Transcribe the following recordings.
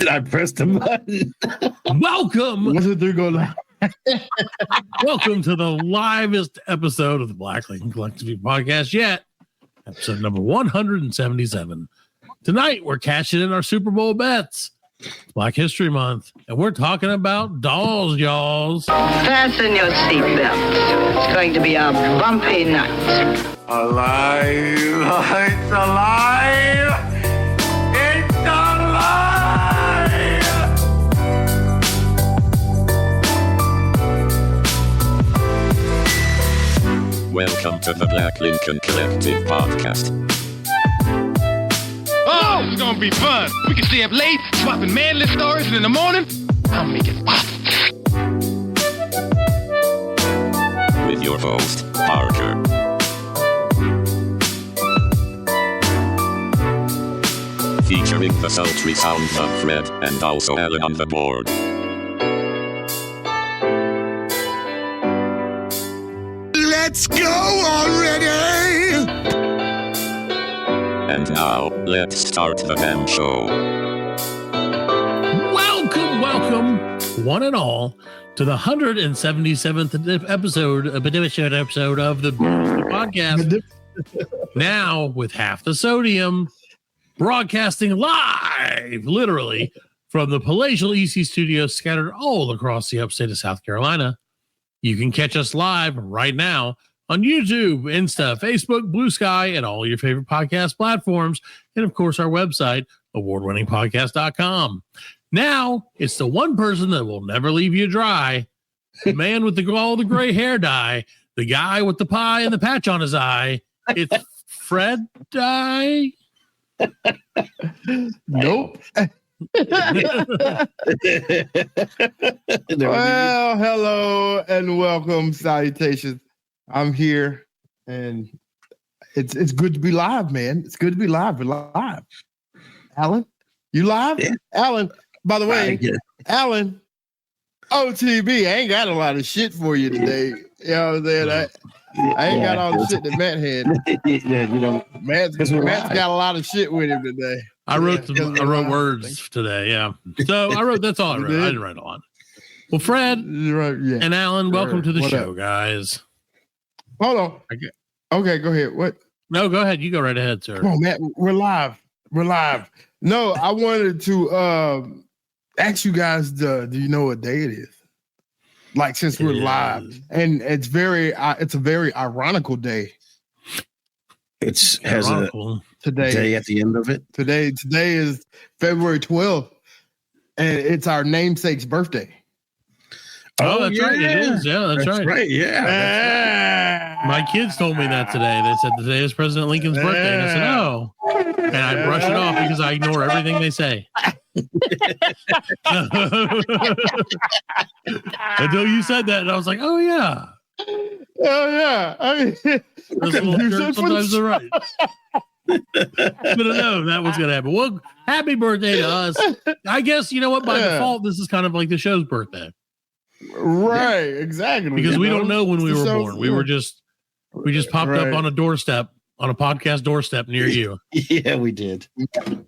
I pressed the button. Welcome. Welcome to the livest episode of the Black Lincoln Collective podcast yet. Episode number 177. Tonight, we're cashing in our Super Bowl bets. It's Black History Month, and we're talking about dolls, y'all. Fasten your seatbelts. It's going to be a bumpy night. Alive! It's alive! It's alive! Welcome to the Black Lincoln Collective podcast. Oh, it's gonna be fun. We can stay up late, swapping manly stories, and in the morning, I'll make it pop. With your host, Parker. Featuring the sultry sounds of Fred and also Alan on the board. Let's go already! And now, let's start the damn show. Welcome, one and all, to the 177th episode of the podcast. Now, with half the sodium, broadcasting live, literally, from the palatial EC studios scattered all across the upstate of South Carolina. You can catch us live right now on YouTube, Insta, Facebook, Blue Sky, and all your favorite podcast platforms. And, of course, our website, awardwinningpodcast.com. Now, it's the one person that will never leave you dry. The man with all the gray hair dye. The guy with the pie and the patch on his eye. It's Fred Dye. Nope. Well, hello and welcome. Salutations. I'm here, and it's good to be live, man. It's good to be live. We're live. Alan, you live? Yeah. Alan, by the way, Alan, OTB, I ain't got a lot of shit for you today. You know what I'm saying? I ain't got all the shit that Matt had. Yeah, you know, Matt's got a lot of shit with him today. I wrote words today, yeah. So that's all I wrote. I didn't write a lot. Well, Fred and Alan, welcome to the show, guys. Hold on. Okay, go ahead. What? No, go ahead. You go right ahead, sir. Come on, Matt. We're live. No, I wanted to ask you guys, do you know what day it is? Like, since we're live, and it's a very ironical day. it has a today day at the end of it. Today is February 12th, and it's our namesake's birthday. Oh, that's right. It is. Yeah, that's right. Yeah. My kids told me that today. They said today is President Lincoln's birthday. And I said, oh. And I brush it off because I ignore everything they say. Until you said that, and I was like, oh, yeah. Oh, yeah. I mean, sometimes they're right. But no, that was going to happen. Well, happy birthday to us. I guess, you know what? By default, this is kind of like the show's birthday. Right, exactly. Because we don't know when we were born. We just popped up on a doorstep, on a podcast doorstep near you. Yeah, we did. And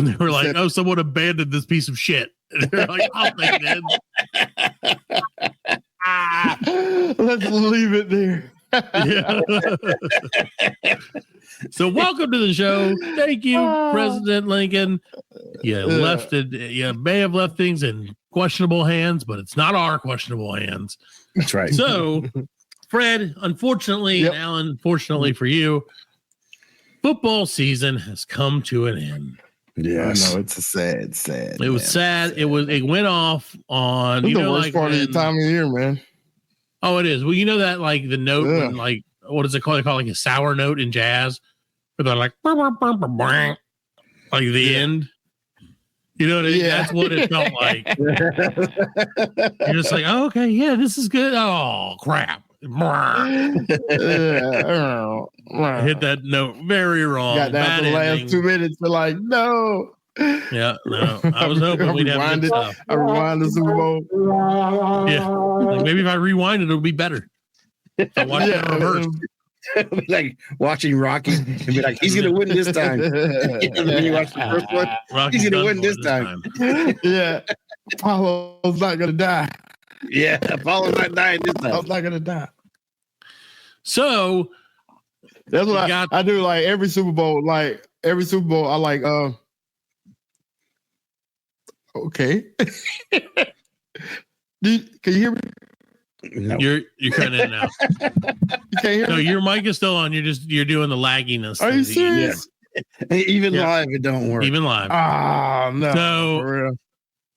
they were like, oh, someone abandoned this piece of shit. And they're like, oh, they did. Let's leave it there. Yeah. So welcome to the show. Thank you, President Lincoln. You may have left things in questionable hands, but it's not our questionable hands. That's right. So, Fred, unfortunately, and Alan, unfortunately for you, football season has come to an end. Yes. I know, it's a sad. It was sad. It went off on it's the worst part of the time of year, man. Oh, it is. Well, you know that like the note when, like, what is it called? They call it like a sour note in jazz, where they're like the end. You know what I mean? Yeah. That's what it felt like. You're just like, oh, okay, yeah, this is good. Oh, crap. I hit that note very wrong. Got down to the last 2 minutes. We're like, no. Yeah, no. I was hoping we'd have good stuff. I rewinded some more. Yeah. Like maybe if I rewind it, it'll be better. If I watch it in reverse. Like watching Rocky and be like, he's gonna win this time. And then you watch the first one, Rocky's he's gonna done win for this time. Yeah. Apollo's not gonna die. Yeah, Apollo's not dying this time. I'm not gonna die. So That's what got- I do. Like every Super Bowl, I like. Okay. Can you hear me? No. you're cutting in now. You can't hear No, me. your mic is still on. You're doing the lagginess. Are you thing that serious? Even Yeah. live, it don't work. Even live. Ah, no. So- for real.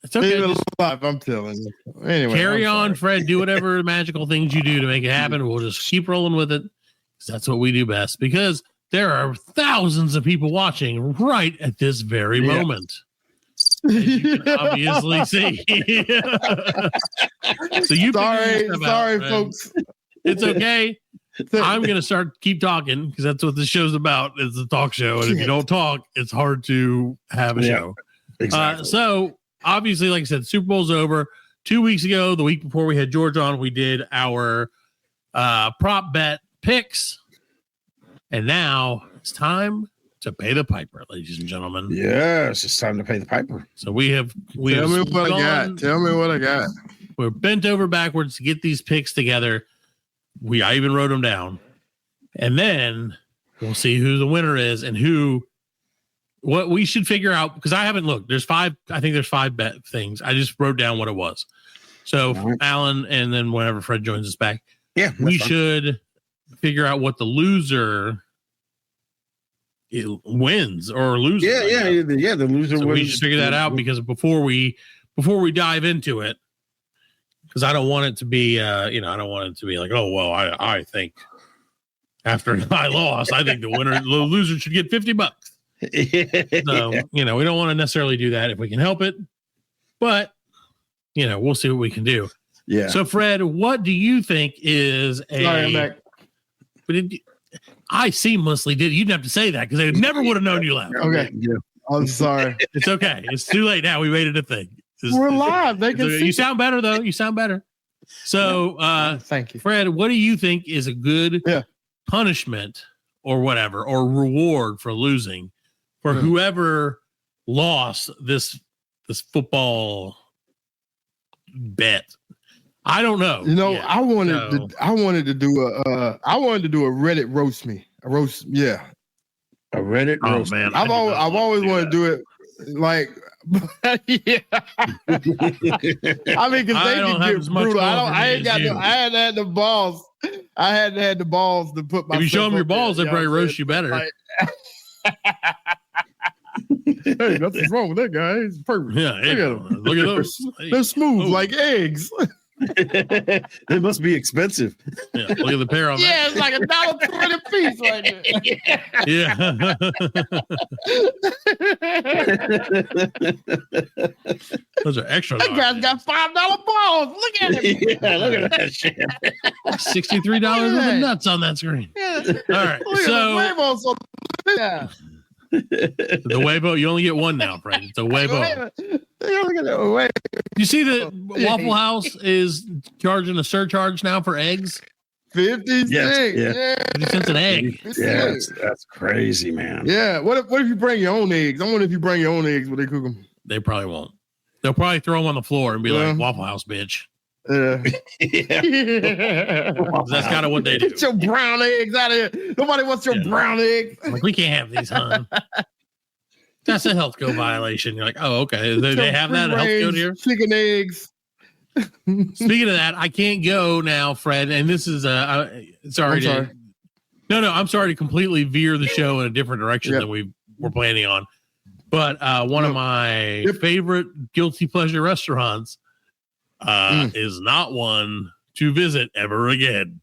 It's okay. Even Just live, I'm telling you. Anyway, carry I'm on, sorry. Fred. Do whatever magical things you do to make it happen. We'll just keep rolling with it. 'Cause that's what we do best. Because there are thousands of people watching right at this very moment. You can obviously see. So you sorry, figure yourself out, Fred. folks. It's okay. I'm gonna keep talking because that's what the show's about. It's a talk show, and if you don't talk, it's hard to have a Yeah, show. Exactly. So obviously, like I said, Super Bowl's over. 2 weeks ago, the week before we had George on, we did our prop bet picks, and now it's time to pay the piper, ladies and gentlemen. Yes, it's time to pay the piper. So we have Tell me what I got. Tell me what I got. We're bent over backwards to get these picks together. I even wrote them down, and then we'll see who the winner is and what we should figure out, because I haven't looked. There's 5. I think there's 5 bet things. I just wrote down what it was. So All right. Alan, and then whenever Fred joins us back, Yeah, we that's fine. should figure out what the loser wins or loses. Yeah, I guess. yeah. The loser. So we wins. should figure that out, because before we dive into it, because I don't want it to be, I don't want it to be like, oh well, I think after I lost, I think the loser should get $50. So we don't want to necessarily do that if we can help it, but we'll see what we can do. Yeah. So Fred, what do you think is Sorry, I'm back. I seamlessly did. You didn't have to say that because I never would have known you left. Okay. Yeah. I'm sorry. It's okay. It's too late now. We made it a thing. We're live. They can see. You sound better though. You sound better. So, Thank you. Fred, what do you think is a good punishment or whatever, or reward for losing for whoever lost this football bet? I don't know. Yeah. I wanted to do a Reddit roast me. A roast, yeah. A Reddit Oh roast. man, I've always wanted to do it like yeah. I mean, because I they don't can have get as much brutal. ball for I me ain't as got you. I hadn't had the balls. I hadn't had the balls to put my. If you show them your balls, they probably roast you better. Like, hey, nothing's wrong with that guy. He's perfect. Yeah, Look at him. look at those. They're smooth Oh. like eggs. They must be expensive. Yeah, look at the pair on Yeah, it's like $1.20 a piece right there. Yeah. Those are extra That guy's large. got $5 balls. Look at him. Yeah, look at that shit. $63 worth of nuts on that screen. All right. Look at So the Weibo, so yeah. the Weibo, you only get one now, Fred. It's a Weibo. Look at that Weibo. You see that Waffle House is charging a surcharge now for eggs? 50 Yes, cents. yeah. Yeah. 50 cents an egg. Yeah, that's crazy, man. Yeah. What if you bring your own eggs? I wonder if you bring your own eggs, will they cook them? They probably won't. They'll probably throw them on the floor and be Yeah. like, Waffle House, bitch. Yeah. That's kind of what they do. Get your brown eggs out of here. Nobody wants your Yeah. brown eggs. Like, we can't have these, hon. That's a health code violation. You're like, oh, okay. They have that health code here. Chicken eggs. Speaking of that, I can't go now, Fred. And this is sorry. I'm sorry to completely veer the show in a different direction than we were planning on. But one of my favorite guilty pleasure restaurants is not one to visit ever again.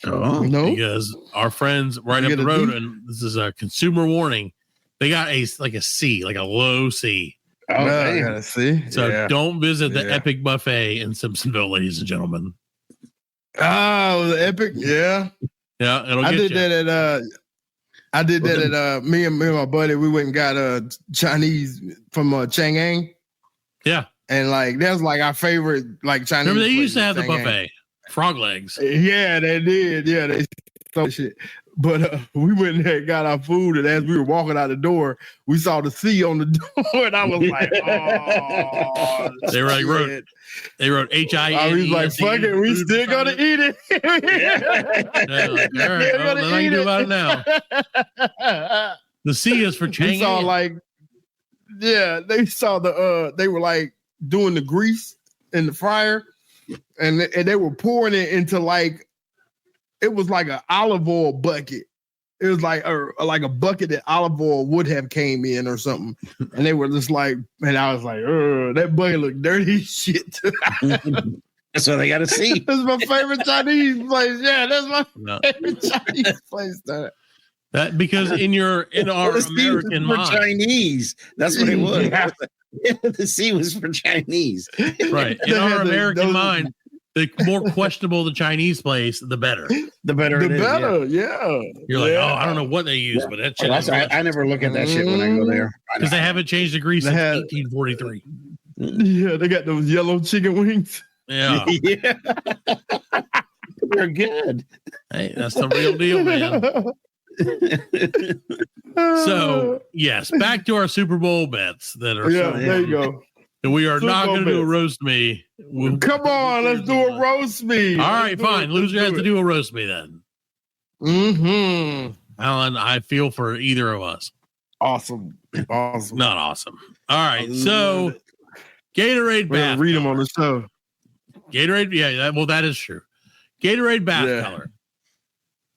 Oh, No. Because our friends right You up the get a road, D? and this is a consumer warning. They got a C, like a low C. oh, I damn. gotta see. So Yeah. don't visit the Yeah. Epic Buffet in Simpsonville, ladies and gentlemen. Oh, the epic. Yeah. Yeah, it'll I get did you. that at me and my buddy, we went and got Chinese from Chang'an. Yeah. And like that's like our favorite like Chinese. Remember they place used to in have the Chang'an. buffet, frog legs. Yeah, they did. Yeah, they so shit. But we went in there and got our food, and as we were walking out the door, we saw the C on the door, and I was like, "Oh!" They were like, wrote H-I-N-E. I was like, "Fuck it, we still gonna eat it." Like, all right, well, nothing I can do about it now. The C is for Chang. We saw they saw they were like doing the grease in the fryer, and they were pouring it into like. It was like an olive oil bucket. It was like a bucket that olive oil would have came in or something. And they were just like, and I was like, that bucket looked dirty as shit. That's what they got to see. That's my favorite Chinese place. Yeah, that's my favorite Chinese place. That because in our American mind, Chinese. That's what it was. Yeah. The C was for Chinese. Right. In our American mind, the more questionable the Chinese place, the better. The better. Yeah. You're like, I don't know what they use, but that shit. I never look at that shit when I go there because they haven't changed the grease since 1843. Yeah, they got those yellow chicken wings. Yeah, yeah. They're good. Hey, that's the real deal, man. So yes, back to our Super Bowl bets that are. Yeah, there you go. And we are Super not going to Bowl do a roast me. Come on, let's do a roast me. All right, fine. Loser has to do a roast me then. Mm-hmm. Alan, I feel for either of us. Awesome. Not awesome. All right, so Gatorade bath. Read them on the show. Gatorade, yeah. That is true. Gatorade bath color.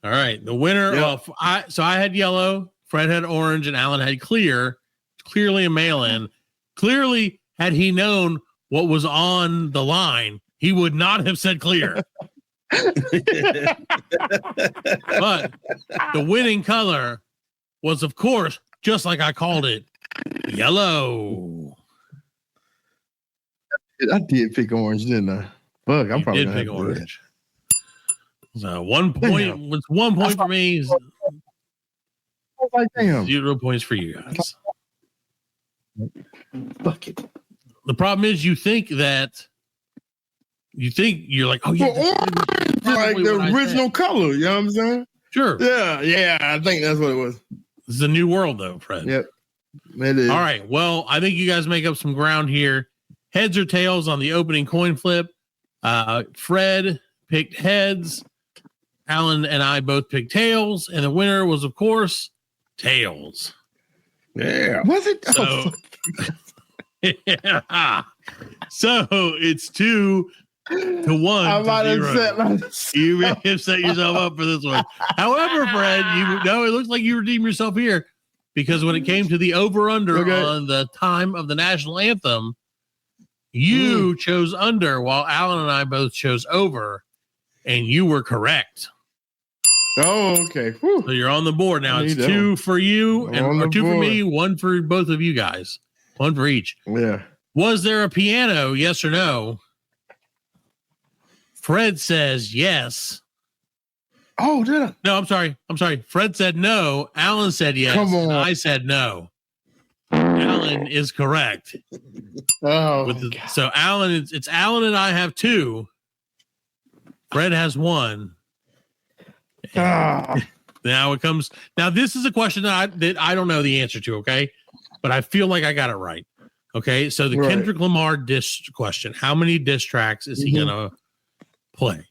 All right, the winner. Yep. I had yellow. Fred had orange, and Alan had clear. Clearly a mail-in. Clearly, had he known what was on the line, he would not have said clear. But the winning color was, of course, just like I called it, yellow. I did pick orange, didn't I? Fuck, I'm probably did pick orange. So 1 point. It's 1 point for me. I was like, damn. 0 points for you guys. Fuck it. The problem is you think you're like, oh yeah, like the original color, you know what I'm saying? Sure. Yeah, I think that's what it was. This is a new world though, Fred. Yep. It is. All right. Well, I think you guys make up some ground here. Heads or tails on the opening coin flip. Fred picked heads. Alan and I both picked tails, and the winner was, of course, tails. Yeah. Was it? So, yeah. So it's 2-1. I might have set You may have set yourself up for this one. However, Fred, it looks like you redeemed yourself here because when it came to the over-under on the time of the national anthem, you chose under while Alan and I both chose over, and you were correct. Oh, okay. Whew. So you're on the board now. It's 2 for you and 2 for me, 1 for both of you guys. 1 for each. Yeah. Was there a piano? Yes or no? Fred says yes. Oh, did I? No, I'm sorry. Fred said no. Alan said yes. Come on. I said no. Alan is correct. Oh, so Alan, it's Alan and I have 2. Fred has 1. Now it comes. Now this is a question that I don't know the answer to. Okay, but I feel like I got it right. Okay, so the Kendrick Lamar diss question: how many diss tracks is he gonna play?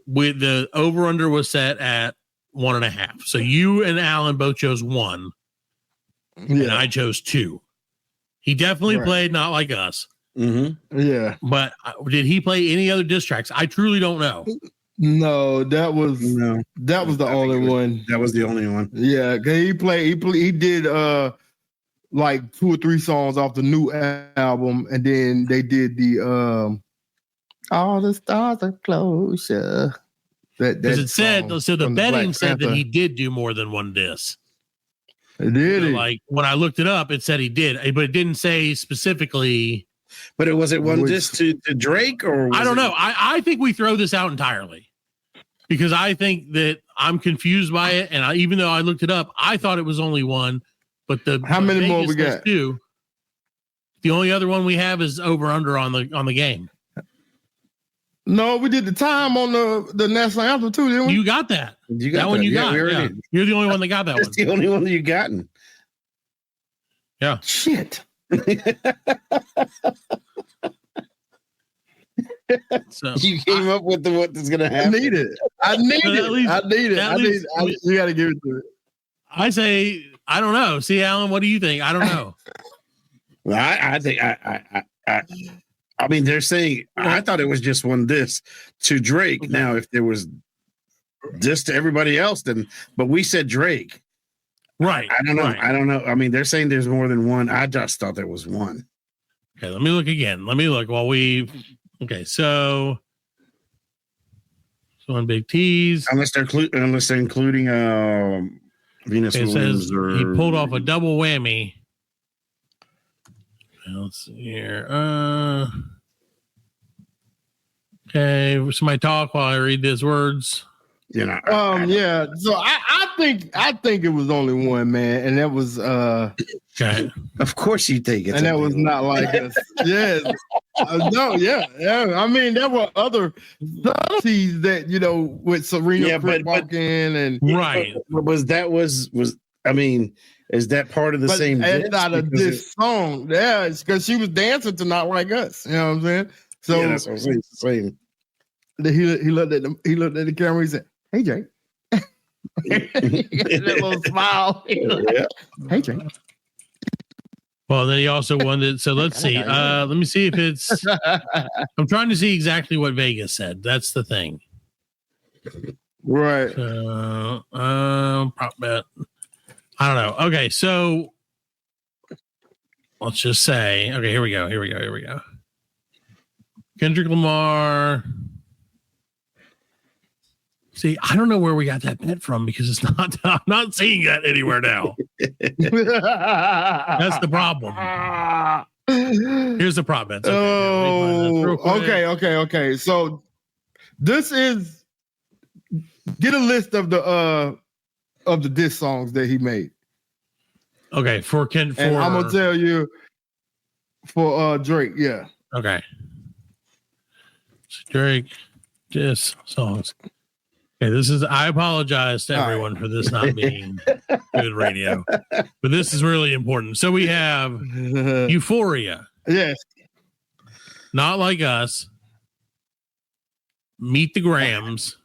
With the over under was set at 1.5. So you and Alan both chose 1, and I chose 2. He definitely played Not Like Us. Yeah, but did he play any other diss tracks? I truly don't know. No, that was the only one. That was the only one. Yeah, cause he did like 2 or 3 songs off the new album, and then they did the All the Stars Are Closer. Because it said so. The betting said that he did do more than 1 diss. Did he? Like when I looked it up, it said he did, but it didn't say specifically. But was it one diss to Drake or? I don't know. I think we throw this out entirely because I think that I'm confused by it, and even though I looked it up, I thought it was only 1. But how many more we got? 2. The only other one we have is over under on the game. No, we did the time on the national anthem too, didn't we? You got that. You got that one. You Yeah, got. we already Yeah. did. You're the only one that got that That's one. the only one that you gotten. Yeah. Shit. So You came up with what is going to I happen. need it. I need But it. at least- I need it. at I need. least You got to give it to it. I say, I don't know. See, Alan, what do you think? I don't know. Well, I think I mean, they're saying I thought it was just one diss to Drake. Okay. Now, if there was diss to everybody else, then but we said Drake. Right. I don't know. Right. I don't know. I mean, they're saying there's more than one. I just thought there was one. Okay, let me look again. Let me look while we. Okay, so one big tease. Unless they're including Venus Okay, it Williams says or he pulled off a double whammy. Let's see here. Okay, somebody talk while I read these words. you know. Yeah. So I think it was only one, man, and that was Okay. Of course you think it's and a that was big not like us. Yes. No, yeah. I mean, there were other subtleties that with Serena but walking and Right. one. Was I mean, is that part of the same? It's diss? not a Because diss song. Yeah, it's because she was dancing to Not Like Us. You know what I'm saying? So yeah, that's what I'm saying. he looked at the camera. He said, "Hey, Jake." That little smile. Yeah. Hey, Jake. Well, then he also wanted. So let's see. Let me see if it's. I'm trying to see exactly what Vegas said. That's the thing. Right. Prop bet. I don't know. Okay, so let's just say. Okay, here we go. Kendrick Lamar. See, I don't know where we got that bet from because it's not. I'm not seeing that anywhere now. That's the problem. Here's the prop bet. Okay. So this is get a list of the diss songs that he made. Okay, And I'm gonna tell you for Drake, yeah. Okay. So Drake diss songs. Okay, I apologize to everyone for this not being good radio, but this is really important. So we have Euphoria, Yes. Not Like Us, Meet the Grams.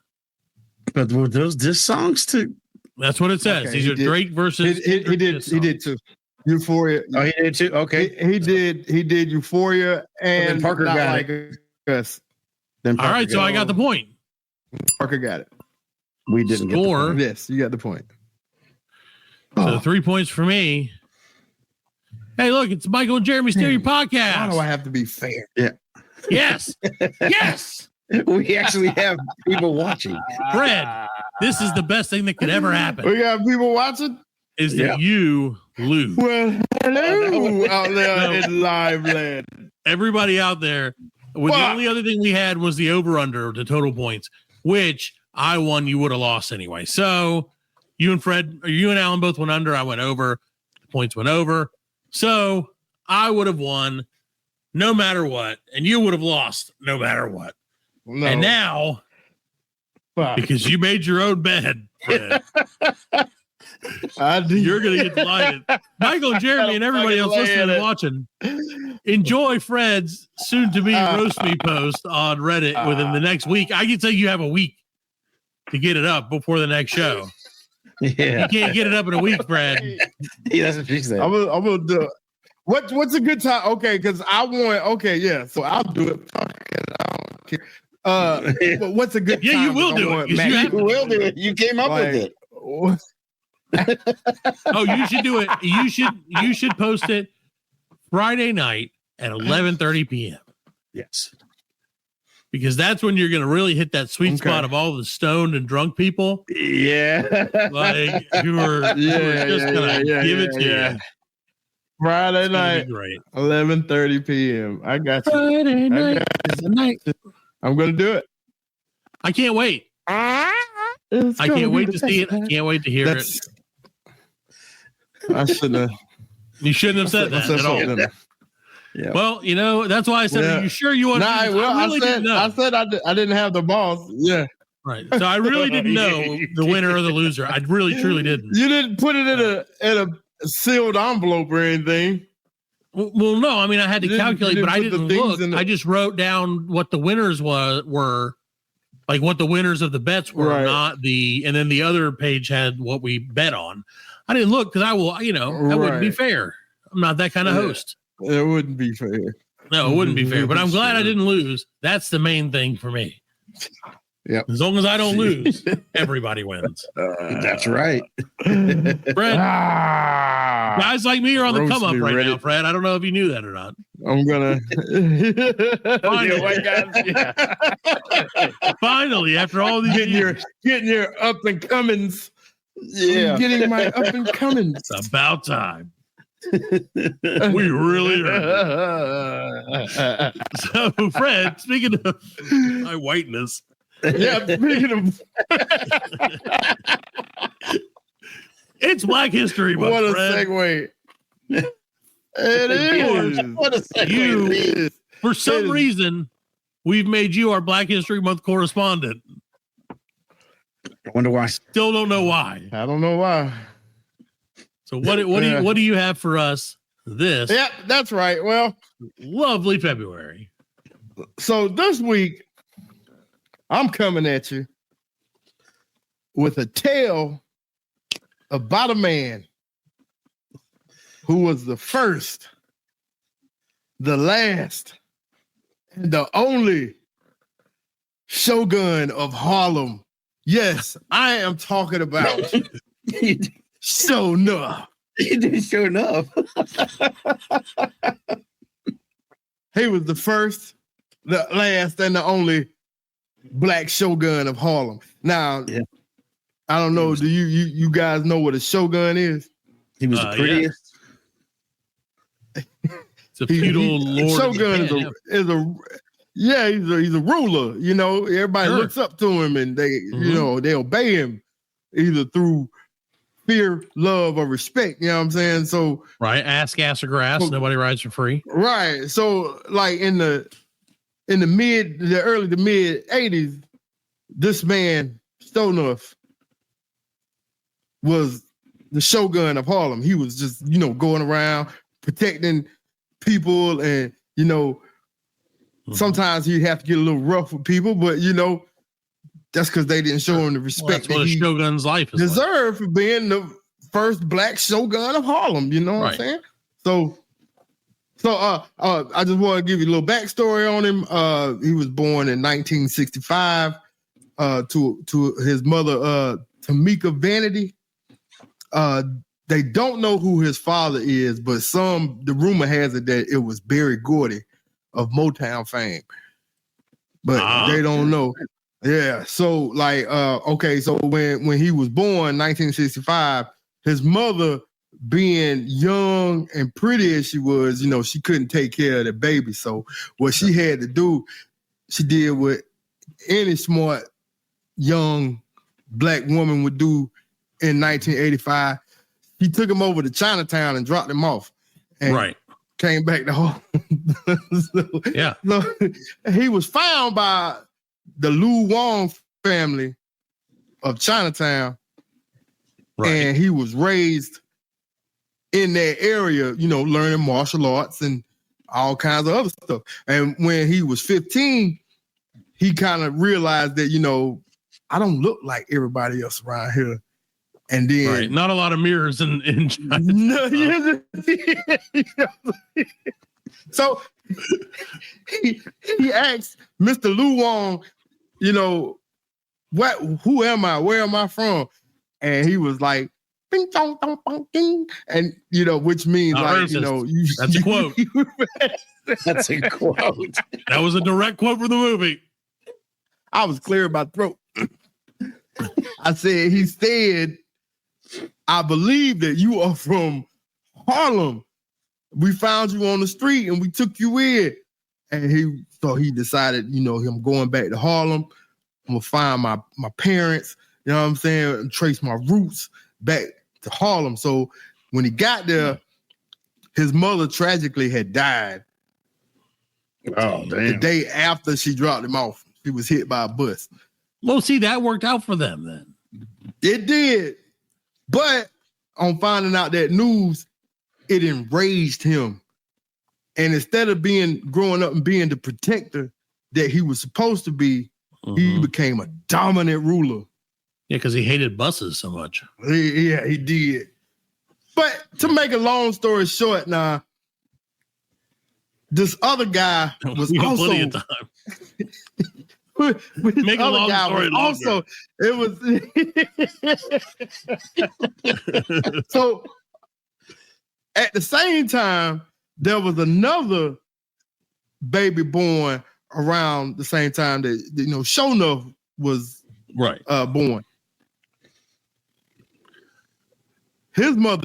But were those diss songs too? That's what it says. Okay, These are Drake versus. He did too. Euphoria. Oh, he did too. Okay. He did Euphoria and Parker Not got Like Us. Then All right, so I got the point. Parker got it. We didn't get the Score. point. Yes, you got the point. So 3 points for me. Hey, look, it's Michael and Jeremy Stereo Why do I Podcast. have to be fair? Yes. Yes. We actually have people watching. Fred, this is the best thing that could ever happen We got people watching. is that you lose. Well, hello out there in live land. Everybody out there, the only other thing we had was the over-under, the total points, which I won, you would have lost anyway. So you and Alan both went under. I went over. The points went over. So I would have won no matter what, and you would have lost no matter what. No. And now, because you made your own bed, Fred, you're going to get delighted. Michael and Jeremy and everybody else listening and watching, enjoy Fred's soon-to-be roast me post on Reddit within the next week. I can tell you have a week to get it up before the next show. Yeah. You can't get it up in a week, Fred. Yeah, that's what she said. I'm gonna do it. What's a good time? Okay, because I want. Okay, yeah. So I'll do it. I don't care. But what's a good time? Yeah, you will do it. You will do it. You came up with it. Oh, you should do it. You should post it Friday night at 11:30 p.m. Yes. Because that's when you're going to really hit that sweet spot of all the stoned and drunk people. Yeah. Like who are just going to give it to you. Friday night, Great. 11:30 p.m. I got you. Friday night is the night. I'm gonna do it. I can't wait. I can't wait to see it. I can't wait to hear it. I shouldn't have. You shouldn't have said that at all. Yeah. Well, that's why I said, are you sure you want to do this? I really didn't know. I said I didn't have the balls. Yeah. Right. So I really didn't know the winner or the loser. I really, truly didn't. You didn't put it in a sealed envelope or anything. Well, no. I mean, I had to calculate, but I didn't look. I just wrote down what the winners were, like what the winners of the bets were, not and then the other page had what we bet on. I didn't look because that wouldn't be fair. I'm not that kind of host. It wouldn't be fair. No, it wouldn't be fair. But I'm glad I didn't lose. That's the main thing for me. Yeah. As long as I don't lose, everybody wins. That's right. Fred, guys like me are on the come up right now, Fred. I don't know if you knew that or not. I'm gonna finally, after all these getting your up and comings. Yeah, I'm getting my up and comings. It's about time. We really are. So, Fred, speaking of my whiteness. Yeah, speaking of it's Black History Month. What a Fred. segue. It is. What a segue. For some reason, we've made you our Black History Month correspondent. I wonder why. Still don't know why. I don't know why. So what do you have for us this? Yep, that's right. Well, lovely February. So this week, I'm coming at you with a tale about a man who was the first, the last, and the only Shogun of Harlem. Yes, I am talking about Show Enough. He did Show Enough. He was the first, the last, and the only Black Shogun of Harlem. Now, I don't know. Do you guys know what a shogun is? He was the prettiest. It's a feudal lord. Shogun is he's a ruler. Everybody looks up to him and they they obey him either through fear, love, or respect. You know what I'm saying? So ass or grass. Nobody rides for free. Right. So like in the early to mid 80s, this man, Stonehoff, was the Shogun of Harlem. He was just, going around protecting people and, sometimes he'd have to get a little rough with people, but, that's because they didn't show him the respect that's what a shogun's life is deserved for being the first Black Shogun of Harlem. You know what I'm saying? So I just want to give you a little backstory on him. He was born in 1965 to his mother, Tamika Vanity. They don't know who his father is, but the rumor has it that it was Berry Gordy of Motown fame. But they don't know. Yeah. So so when he was born, 1965, his mother, being young and pretty as she was, she couldn't take care of the baby. So what she had to do, she did what any smart young Black woman would do in 1985. He took him over to Chinatown and dropped him off. And came back to home. So he was found by the Lu Wong family of Chinatown. And he was raised in that area, learning martial arts and all kinds of other stuff. And when he was 15, he kind of realized that, I don't look like everybody else around here. And then not a lot of mirrors in China. So he asked Mr. Lu Wong, who am I? Where am I from? And he was like, bing, dong, dong, bong, ding. And which means that's a quote. That's a quote. That was a direct quote from the movie. I was clear about throat. He said, I believe that you are from Harlem. We found you on the street and we took you in. And he decided, him going back to Harlem, I'm gonna find my parents, you know what I'm saying, and trace my roots back to Harlem. So when he got there, his mother tragically had died Oh, The damn. day after she dropped him off, he was hit by a bus. Well, see, that worked out for them then. It did. But on finding out that news, it enraged him. And instead of growing up and being the protector that he was supposed to be, he became a dominant ruler. Yeah, because he hated buses so much. He did. But to make a long story short now, this other guy was We have also plenty of time. with Make a other long guy story was longer. also it was so at the same time there was another baby born around the same time that Shogun was born. His mother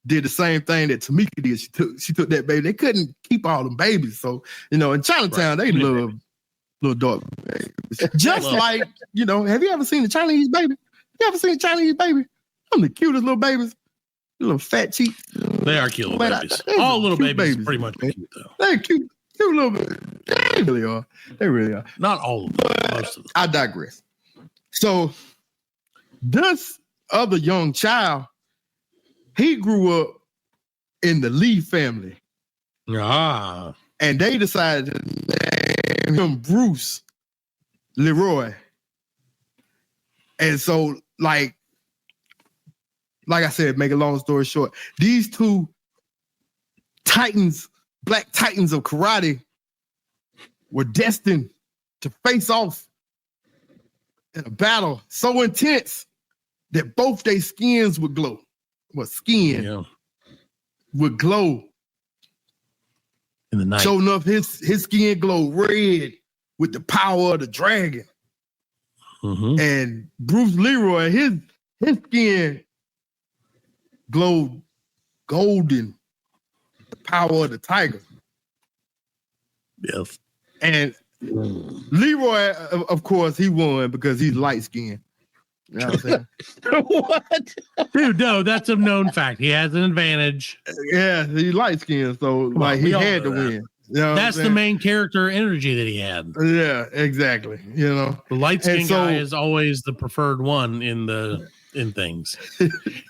did the same thing that Tamika did. She took that baby. They couldn't keep all them babies. So, in Chinatown, they love little dark babies. Just like, have you ever seen a Chinese baby? You ever seen a Chinese baby? Them the cutest little babies. Little fat cheeks. They are cute little babies. All little babies are pretty much cute, though. They're cute little babies. They really are. They really are. Not all of them, but most of them. I digress. So, this other young child, he grew up in the Lee family. Ah. And they decided to name him Bruce Leroy. And so, like I said, make a long story short, these two titans, black titans of karate, were destined to face off in a battle so intense that both their skins would glow. Would glow in the night. Showing up his skin glowed red with the power of the dragon. And Bruce Leroy, his skin glowed golden, the power of the tiger. Yes. And Leroy, of course, he won because he's light skinned. You know what I'm saying? What? Dude, no, that's a known fact. He has an advantage. Yeah, he's light skinned, so he had to win. You know that's the main character energy that he had. Yeah, exactly. The light skinned guy is always the preferred one in things.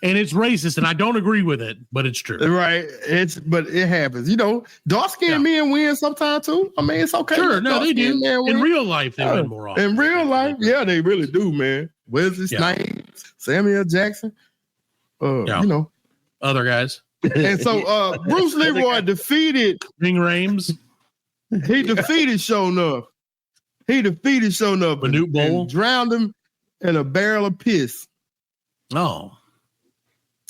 And it's racist, and I don't agree with it, but it's true. Right. But it happens. Dark skinned men win sometimes too. I mean, it's okay. Sure, no, they do. In real life, they win more often. In real life, yeah, they really do, man. Wesley Snipes, Samuel Jackson, other guys. And so Bruce Leroy defeated Ring Rames. He defeated Shogun. Manute Bowl. And drowned him in a barrel of piss. Oh.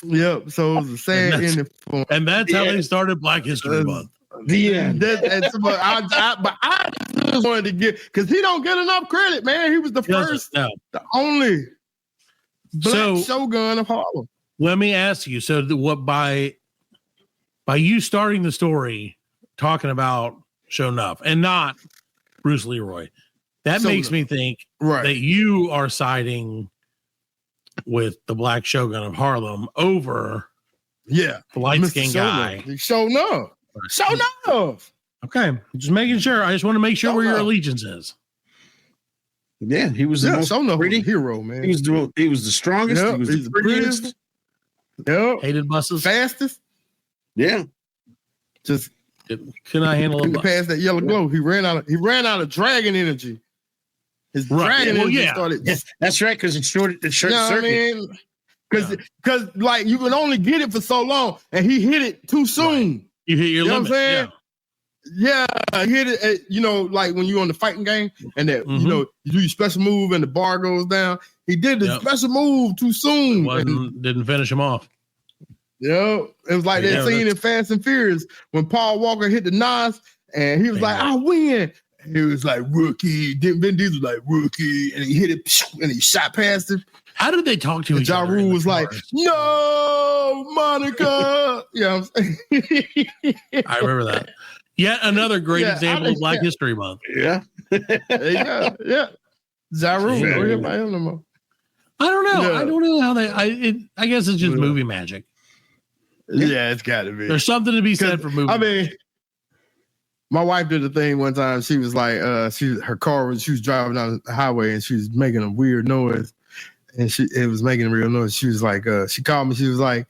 Yep. So it was a sad ending for him. And that's how they started Black History Month. Yeah. But I just wanted to get, because he don't get enough credit, man. He was the first, the only black Shogun of Harlem. Let me ask you, so what by you starting the story talking about Shogun and not Bruce Leroy, that makes me think that you are siding with the black Shogun of Harlem over the light-skinned guy. Shogun. Okay, just making sure. I just want to make sure where your allegiance is. Yeah, he was the most pretty hero, man. He was the strongest. He was the prettiest. Yep. Hated buses. Fastest. Yeah. Just could I handle it? Past that yellow glow, he ran out of dragon energy. His dragon energy started. That's right, because it's short circuit. I mean? Because like you can only get it for so long, and he hit it too soon. Right. You hit your limit. Know what I'm saying? Yeah, he hit it. Like when you're on the fighting game, and that you do your special move, and the bar goes down. He did the special move too soon. Didn't finish him off. Yeah, it was like that scene in Fast and Furious when Paul Walker hit the Nas, and he was like, "I win." He was like, "Rookie." Vin Diesel was like, "Rookie," and he hit it, and he shot past him. How did they talk to each other? Ja Rule was like, "No, Monica." Yeah, I remember that. Yet another great example of Black History Month. Yeah, yeah. Ja Rule. I don't know. I don't know how they. I guess it's just movie magic. Yeah, it's got to be. There's something to be said for movie. I mean, My wife did a thing one time. She was like, she was driving down the highway and she was making a weird noise, and it was making a real noise. She was like, she called me. She was like,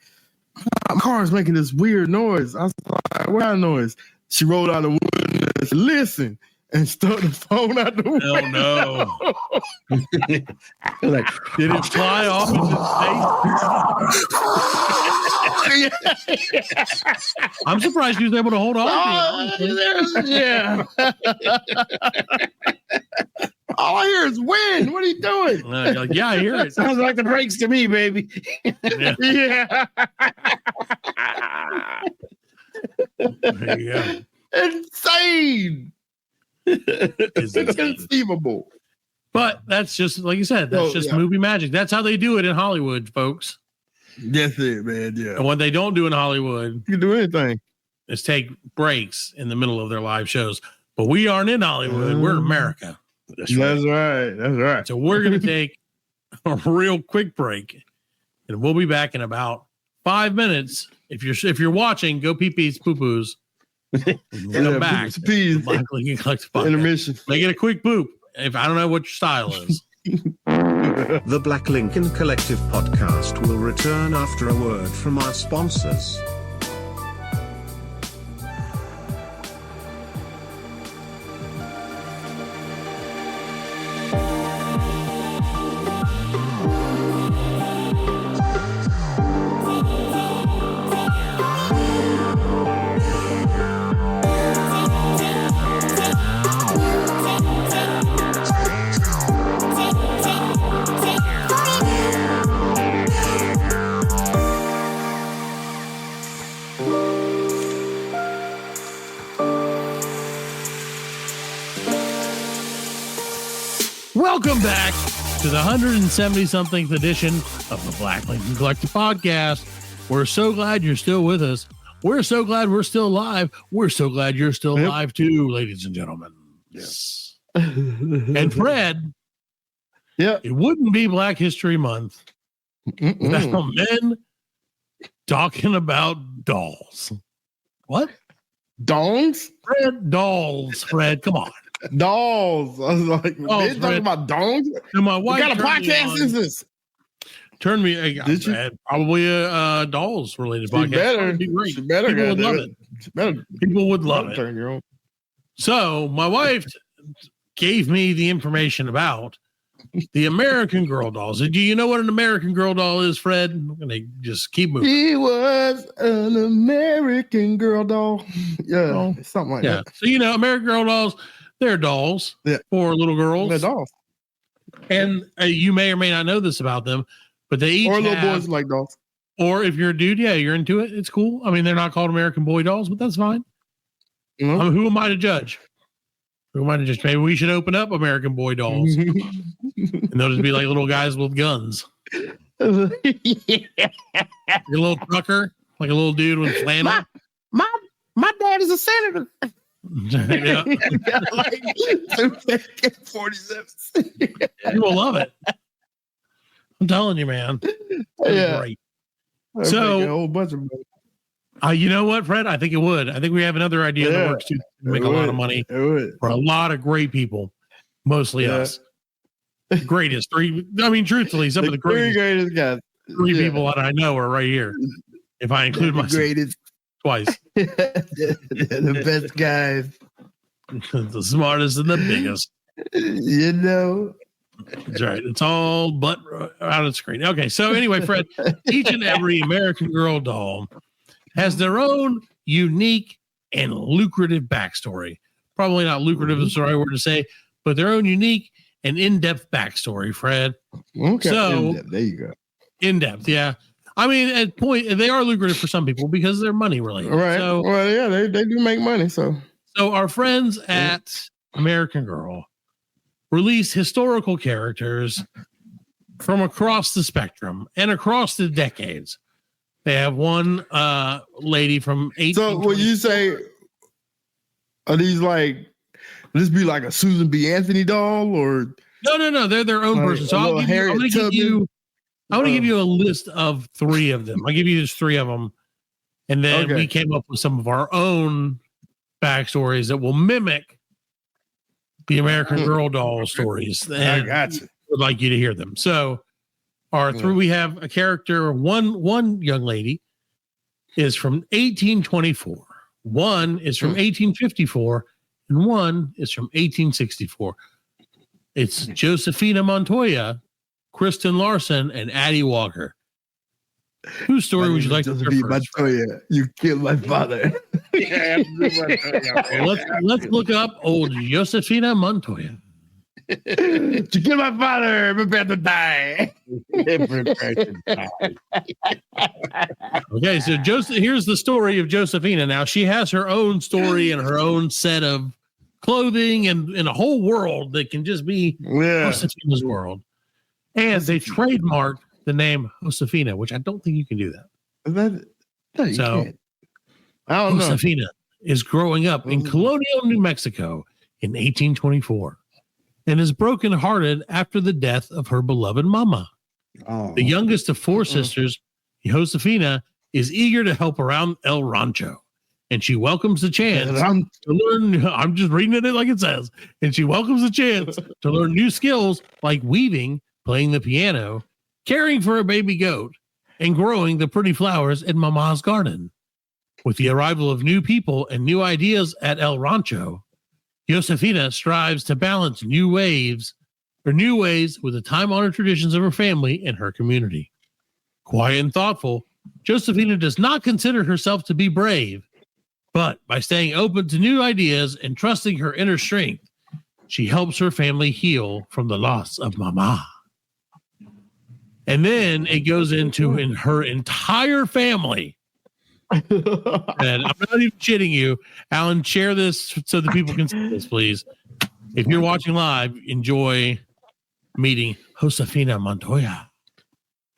my car is making this weird noise. I was like, what kind of noise? She rolled out the window and said, listen, and stuck the phone out the window. Oh no! Like, did it fly off into space? I'm surprised she was able to hold on to it. Yeah. All I hear is wind. What are you doing? Like, yeah, I hear it. Sounds like the brakes to me, baby. Yeah. There you go. Insane. It's inconceivable. But that's just like you said. That's just movie magic. That's how they do it in Hollywood, folks. That's it, man. Yeah. And what they don't do in Hollywood, you can do anything, is take breaks in the middle of their live shows. But we aren't in Hollywood. We're in America. That's right. That's right. So we're going to take a real quick break, and we'll be back in about 5 minutes. If you're watching, go pee-pees, poo-poos. Come back. Intermission. Make it a quick boop. If I don't know what your style is. The Black Lincoln Collective podcast will return after a word from our sponsors. Welcome back to the 170-something edition of the Black Lincoln Collective podcast. We're so glad you're still with us. We're so glad we're still alive. We're so glad you're still alive too, ladies and gentlemen. Yes. And Fred, it wouldn't be Black History Month without men talking about dolls. What? Dongs? Fred, dolls. Fred, come on. Dolls. I was like, they're talking about dongs? And my wife, what kind of podcast is this? Turn me. Probably a dolls related podcast. She better. People would love it. People would love it. Turn your own. So my wife gave me the information about the American Girl dolls. Do you know what an American Girl doll is, Fred? I'm gonna just keep moving. He was an American Girl doll. Yeah, something like that. So American Girl dolls. They're dolls for little girls. They're dolls. And you may or may not know this about them, but they each little boys like dolls. Or if you're a dude, you're into it. It's cool. I mean, they're not called American Boy dolls, but that's fine. Mm-hmm. I mean, who am I to judge? Maybe we should open up American Boy dolls. And they'll just be like little guys with guns. Like a little trucker, like a little dude with flannel. My dad is a senator. Yeah. Like 47. You will love it. I'm telling you, man. Great. So, a whole bunch of money. You know what, Fred? I think it would. I think we have another idea that works to make a lot of money for a lot of great people, mostly us. Greatest three. I mean, truthfully, some of the greatest guys. Three people that I know are right here. If I include myself. Greatest. Twice. The best guys. The smartest and the biggest. That's right. It's all but out of the screen. Okay. So anyway, Fred, each and every American Girl doll has their own unique and lucrative backstory. Probably not lucrative is the right word to say, but their own unique and in-depth backstory, Fred. Okay. So there you go. In-depth, yeah. I mean, at point they are lucrative for some people because they're money related. Right. So, they do make money. So our friends at American Girl release historical characters from across the spectrum and across the decades. They have one lady from 18. So when you say, are these like, would this be like a Susan B. Anthony doll or? No. They're their own person. So I'm going to give you a list of three of them. I'll give you just three of them. And then we came up with some of our own backstories that will mimic the American Girl doll stories. I got you. Would like you to hear them. So, we have a character. One young lady is from 1824. One is from 1854, and one is from 1864. It's Josefina Montoya, Kristen Larson, and Addie Walker. Whose story would you like to hear first? Montoya, you killed my father. Let's look up old Josefina Montoya. You killed my father. Prepare to die. Okay, so here's the story of Josefina. Now she has her own story and her own set of clothing and a whole world that can just be Josefina's world. And they trademarked the name Josefina, which I don't think you can do that. No, you can't. I don't know. Josefina is growing up in colonial New Mexico in 1824 and is brokenhearted after the death of her beloved mama. Oh. The youngest of four sisters, Josefina, is eager to help around El Rancho, and she welcomes the chance to learn. I'm just reading it like it says. And she welcomes the chance to learn new skills like weaving, playing the piano, caring for a baby goat, and growing the pretty flowers in Mama's garden. With the arrival of new people and new ideas at El Rancho, Josefina strives to balance new ways with the time-honored traditions of her family and her community. Quiet and thoughtful, Josefina does not consider herself to be brave, but by staying open to new ideas and trusting her inner strength, she helps her family heal from the loss of Mama. And then it goes into her entire family. And I'm not even shitting you. Alan, share this so the people can see this, please. If you're watching live, enjoy meeting Josefina Montoya.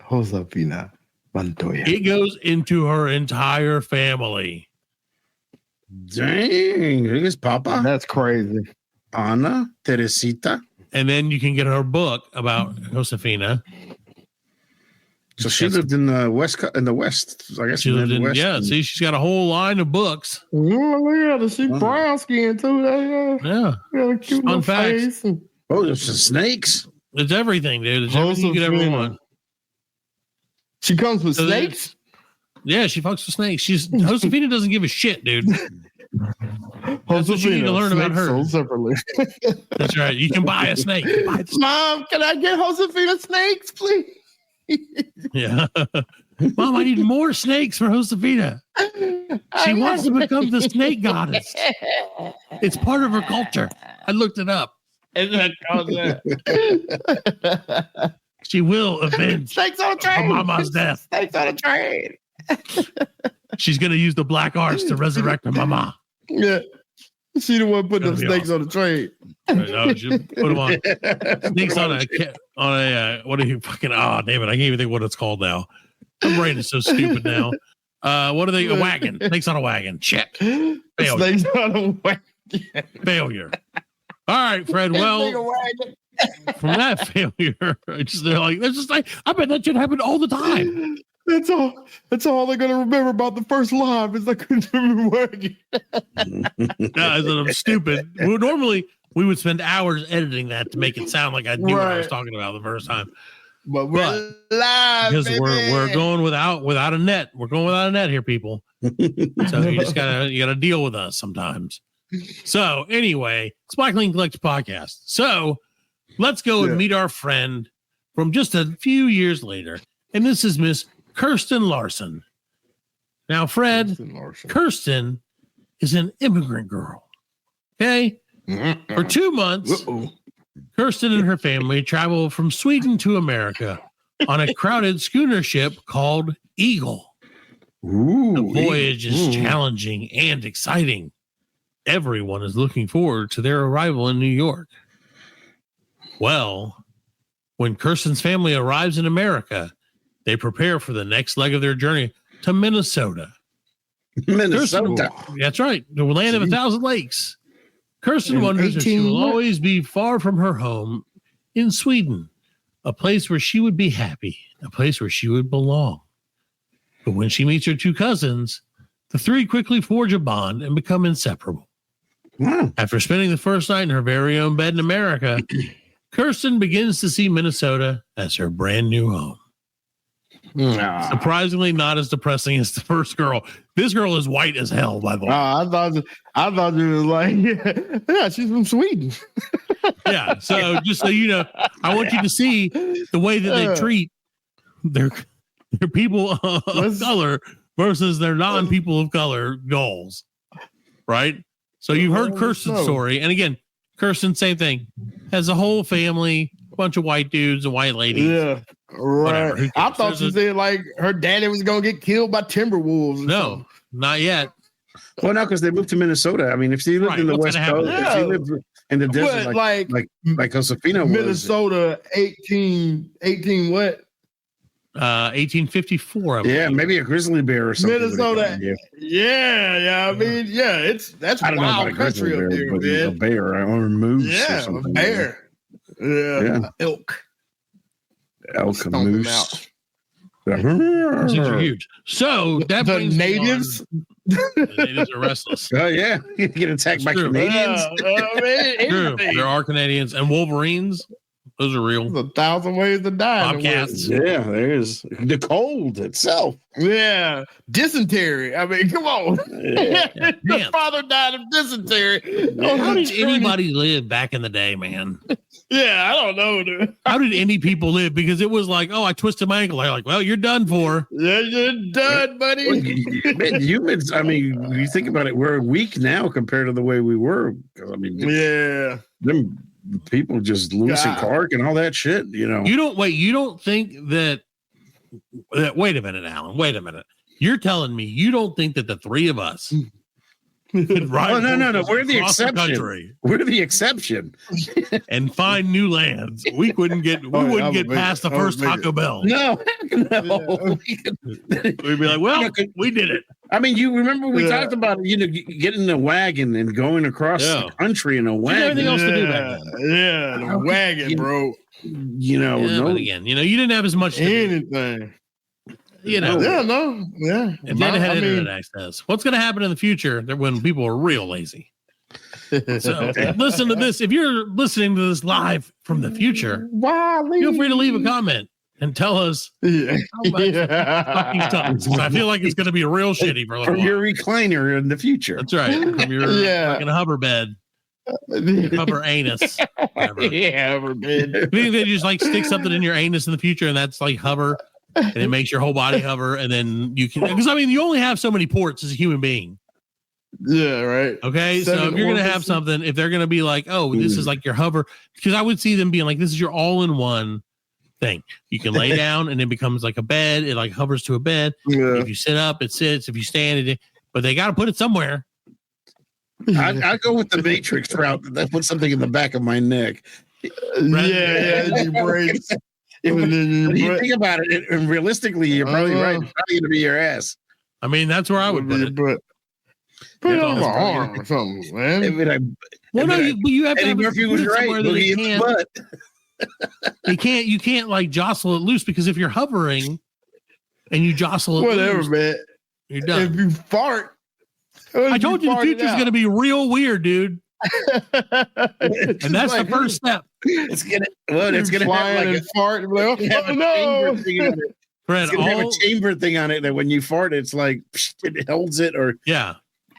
Josefina Montoya. It goes into her entire family. Dang, look at Papa. That's crazy. Ana, Teresita. And then you can get her book about Josefina. So she lived in the West. I guess She lived in, West. yeah. See, she's got a whole line of books. Oh, yeah, she's brown skin too. Yeah. A cute Fun little facts. face. Oh, there's some snakes. It's everything, dude. It's everything you could ever want. She comes with snakes? Yeah, she fucks with snakes. Josefina doesn't give a shit, dude. That's what you need to learn about her. Sold separately. That's right. You can buy a snake. Mom, can I get Josefina snakes, please? Yeah. Mom, I need more snakes for Josefina. She wants to become the snake goddess. It's part of her culture. I looked it up. She will avenge Snakes on a train. Mama's death. Snakes on a train. She's going to use the black arts to resurrect her mama. Yeah. She the one putting them snakes on the train. No, she put them on snakes on a what are you fucking damn it, I can't even think what it's called now. My brain is so stupid now. What are they? A wagon. Snakes on a wagon. Check. Failure. Snakes on a wagon. Failure. All right, Fred. Well, from that failure, they're just like, I bet that shit happened all the time. That's all they're gonna remember about the first live is I couldn't remember working. I'm stupid. Well, normally we would spend hours editing that to make it sound like I knew what I was talking about the first time. But we're live because baby. we're going without a net. We're going without a net here, people. So you just gotta deal with us sometimes. So anyway, it's Black Lincoln Collective Podcast. So let's go and meet our friend from just a few years later, and this is Miss Kirsten Larson. Now, Fred, Kirsten is an immigrant girl. Okay? For 2 months, Kirsten and her family travel from Sweden to America on a crowded schooner ship called Eagle. The voyage is challenging and exciting. Everyone is looking forward to their arrival in New York. Well, when Kirsten's family arrives in America, they prepare for the next leg of their journey to Minnesota. Kirsten, that's right, the land of 1,000 lakes. Kirsten wonders if she will always be far from her home in Sweden, a place where she would be happy, a place where she would belong. But when she meets her two cousins, the three quickly forge a bond and become inseparable. Wow. After spending the first night in her very own bed in America, Kirsten begins to see Minnesota as her brand new home. Surprisingly, not as depressing as the first girl. This girl is white as hell, by the way. I thought you was like, yeah, she's from Sweden. Yeah. So just so you know, I want you to see the way that they treat their people of color versus their non-people of color goals. Right. So you've heard Kirsten's story. And again, Kirsten, same thing. Has a whole family, a bunch of white dudes and white ladies. Yeah. Right. I thought you said like her daddy was going to get killed by Timberwolves. No, not yet. Well, no, because they moved to Minnesota. I mean, if you lived in the West Coast, if you lived in the desert, like Josefina was. Minnesota, 18 what? 1854. Yeah, maybe a grizzly bear or something. Minnesota. Yeah. I mean, yeah, that's I don't wild know about country up there, man. A bear or a moose. Yeah, or something. A bear. Yeah. Elk. Elk, a moose. These are huge. So that the brings natives. The natives are restless. Oh yeah, you get attacked by Canadians. True. There are Canadians and Wolverines. Those are real. There's 1,000 ways to die. Bobcats. Yeah, there's the cold itself. Yeah, dysentery. I mean, come on. Your father died of dysentery. How did anybody live back in the day, man? Yeah, I don't know, dude. How did any people live? Because it was like, oh, I twisted my ankle. They're like, well, you're done for. Yeah, you're done, buddy. Man, humans, I mean, you think about it, we're weak now compared to the way we were. I mean, yeah, them people just Lewis and Clark and all that shit, you know. You don't think that wait a minute, Alan. Wait a minute. You're telling me you don't think that the three of us could ride no. We're the exception. Country we're the exception. and find new lands. We wouldn't get past the first Taco Bell. No. We'd be like, well, we did it. I mean, you remember we talked about, you know, getting in a wagon and going across the country in a wagon. Everything else to do back then. Yeah, the wagon, bro. You know, but again, you know, you didn't have as much anything. You know, If they had internet access, what's going to happen in the future when people are real lazy? So listen to this. If you're listening to this live from the future, feel free to leave a comment and tell us how much fucking sucks. I feel like it's going to be real shitty for your recliner in the future. That's right. From your fucking hover bed. Hover anus. Hover bed. Maybe they just like stick something in your anus in the future and that's like hover. And it makes your whole body hover, and then you can, because I mean, you only have so many ports as a human being. Yeah, right. Okay, so if you're going to have something, if they're going to be like, oh, this is like your hover, because I would see them being like, this is your all-in-one thing. You can lay down, and it becomes like a bed. It like hovers to a bed. Yeah. If you sit up, it sits. If you stand, but they got to put it somewhere. I go with the Matrix route. That put something in the back of my neck. Yeah, you brace. When you think about it, and realistically, you're probably right. It's probably going to be your ass. I mean, that's where I would put it. Put it on my arm or something, man. You have to have Murphy was right. You can't like jostle it loose, because if you're hovering and you jostle it loose, man, you're done. If you fart, I told you the future's going to be real weird, dude. And that's the first step. It's gonna fly have like and fart. Like, no, Fred, it's gonna have a chamber thing on it that when you fart, it's like it holds it or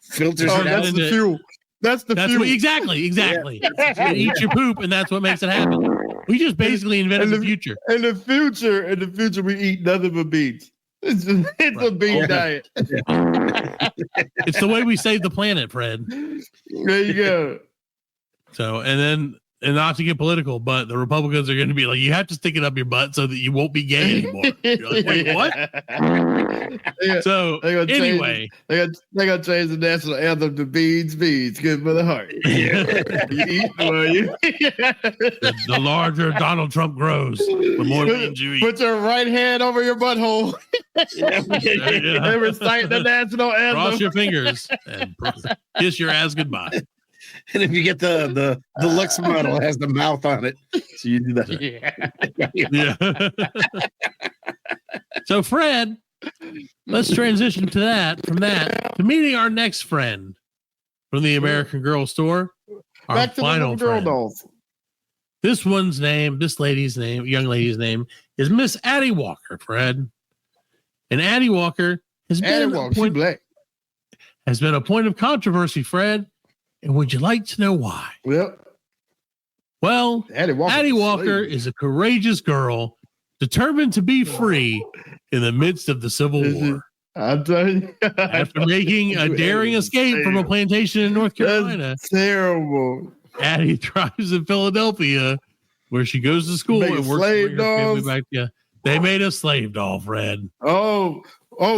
filters it that's out. The fuel. That's the fuel. Exactly. Yeah. You eat your poop, and that's what makes it happen. We just basically invented the future. In the future, we eat nothing but beans. It's a bean diet. It's the way we save the planet, Fred. There you go. So, and not to get political, but the Republicans are going to be like, you have to stick it up your butt so that you won't be gay anymore. You're like, wait, what? So anyway, they're gonna change the national anthem to "Beans, Beans, good for the heart." The larger Donald Trump grows, the more beans you eat. Put your right hand over your butthole. And recite the national anthem. Cross your fingers and kiss your ass goodbye. And if you get the Lux model, it has the mouth on it, so you do that. Yeah. So Fred, let's transition from that to meeting our next friend from the American Girl store. Our Back to the final little girl friend. dolls. This young lady's name is Miss Addie Walker, Fred. And Addie Walker has been a point of controversy, Fred. And would you like to know why? Yep. Well, Addie Walker is a courageous girl determined to be free in the midst of the Civil War. I'll tell you. After making a daring escape from a plantation in North Carolina, that's terrible. Addie thrives in Philadelphia, where she goes to school and works for her family back there. They made a slave doll, Fred. Oh,